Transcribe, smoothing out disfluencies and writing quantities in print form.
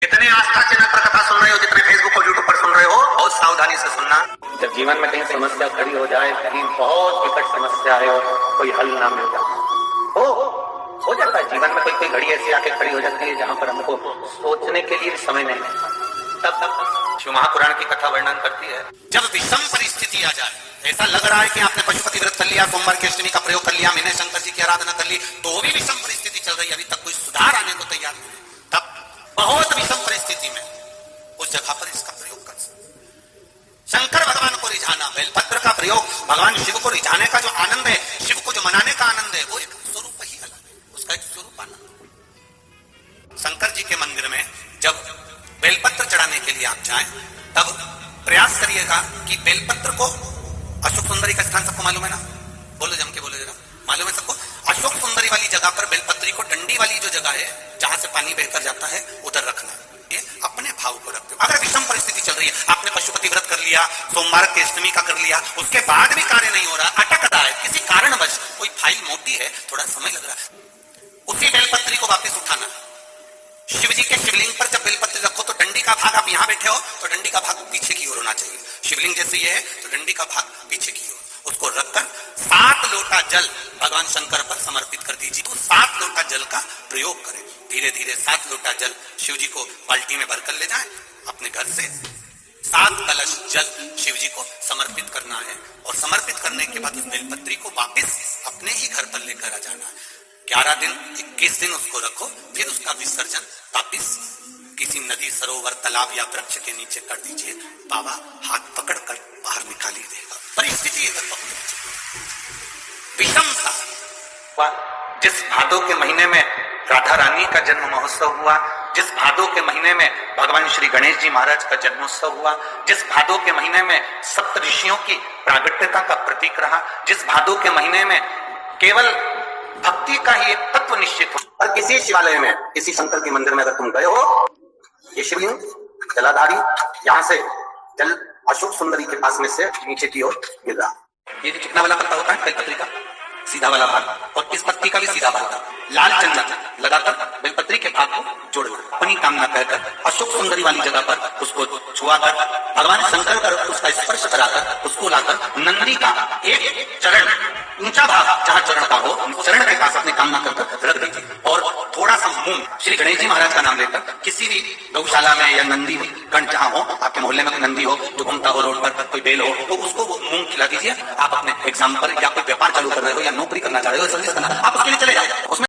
कितने आस्था चैनल पर कथा सुन रहे हो, जितने फेसबुक और यूट्यूब पर सुन रहे हो, बहुत सावधानी से सुनना। जब जीवन में कहीं समस्या खड़ी हो जाए, कहीं बहुत विकट समस्या है और कोई हल ना मिल जाए, हो जाता है जीवन में कोई घड़ी ऐसी आके खड़ी हो जाती है जहां पर हमको सोचने के लिए समय नहीं मिलता। तब शिव महापुराण की कथा वर्णन करती है, जब विषम परिस्थिति आ जाए, ऐसा लग रहा है कि आपने पशुपति व्रत कर लिया, सोमवार की अष्टमी का प्रयोग कर लिया, मैंने शंकर जी की आराधना कर ली, तो भी विषम परिस्थिति चल रही है, अभी तक कोई सुधार आने को तैयार नहीं है, तब बहुत विषम परिस्थिति में उस जगह पर इसका प्रयोग कर सकते। शंकर भगवान को रिझाना, बेलपत्र का प्रयोग भगवान शिव को रिझाने का जो आनंद है, शिव को जो मनाने का आनंद है, वो एक स्वरूप ही अलग है, उसका एक स्वरूप आनंद। शंकर जी के मंदिर में जब बेलपत्र चढ़ाने के लिए आप जाएं, तब प्रयास करिएगा कि बेलपत्र को, अशोक सुंदरी का स्थान सबको मालूम है ना, बोलो जम के बोलो जरा, मालूम है सबको? अशोक सुंदरी वाली जगह पर बेलपत्री को, डंडी वाली जो जगह है जहां से पानी बहकर जाता है, उधर रखना है। ये अपने भाव को रखते हो। अगर विषम परिस्थिति चल रही है, आपने पशुपति व्रत कर लिया, सोमवार की अष्टमी का कर लिया, उसके बाद भी कार्य नहीं हो रहा, अटक रहा है, किसी कारणवश कोई फाइल मोटी है, थोड़ा समय लग रहा है, उसी बेलपत्री को वापस उठाना। शिव जी के शिवलिंग पर जब बेलपत्री रखो तो डंडी का भाग, आप यहां बैठे हो तो डंडी का भाग पीछे की ओर होना चाहिए। शिवलिंग जैसे ये है तो डंडी का भाग पीछे की ओर, उसको रखकर 7 लोटा जल भगवान शंकर पर समर्पित कर दीजिए। तो 7 लोटा जल का प्रयोग करें, धीरे धीरे 7 लोटा जल शिव जी को बाल्टी में भरकर ले जाएं, अपने घर से 7 कलश जल शिव जी को समर्पित करना है, और समर्पित करने के बाद उस बेलपत्री को वापस अपने ही घर पर लेकर आ जाना है। 11 दिन 21 दिन उसको रखो, फिर उसका विसर्जन वापिस किसी नदी, सरोवर, तालाब या वृक्ष के नीचे कर दीजिए। बाबा हाथ पकड़ कर बाहर निकाली देगा। परिस्थिति विषमता। जिस भादों के महीने में राधा रानी का जन्म महोत्सव हुआ, जिस भादों के महीने में भगवान श्री गणेश जी महाराज का जन्मोत्सव हुआ, जिस भादों के महीने में सप्त ऋषियों की प्रागट्यता का प्रतीक रहा, जिस भादों के महीने में केवल भक्ति का ही एक तत्व निश्चित हो। और किसी शिवालय में, किसी शंकर के मंदिर में अगर तुम गए हो, ये शिवलिंग जलाधारी, यहां से जल अशोक सुंदरी के पास में से नीचे की ओर गिर रहा। ये जो चिकना वाला पत्ता होता है बेलपत्री का, सीधा वाला भाग, और इस पत्ती का भी सीधा भाग, लाल चंदन लगाकर बेलपत्री के भाग को जोड़ना, अपनी कामना कहकर अशोक सुंदरी वाली जगह पर उसको छुआकर, भगवान शंकर का उसका स्पर्श कराकर, उसको लाकर नंदी का एक चरण, ऊंचा भाग जहां चरण का हो, चरण के पास अपनी कामना कर रख दीजिए, और थोड़ा सा मूंग श्री गणेश जी महाराज का नाम लेकर किसी भी गौशाला में या नंदी गण जहां हो, आपके मोहल्ले में कोई नंदी हो जो घूमता हो रोड पर, कोई बेल हो, तो उसको वो मूंग खिला दीजिए। आप अपने एग्जाम पर या कोई व्यापार चालू कर रहे हो या नौकरी करना चाह रहे हो, सर्विस करना, आप उसके लिए चले जाओ। उसमें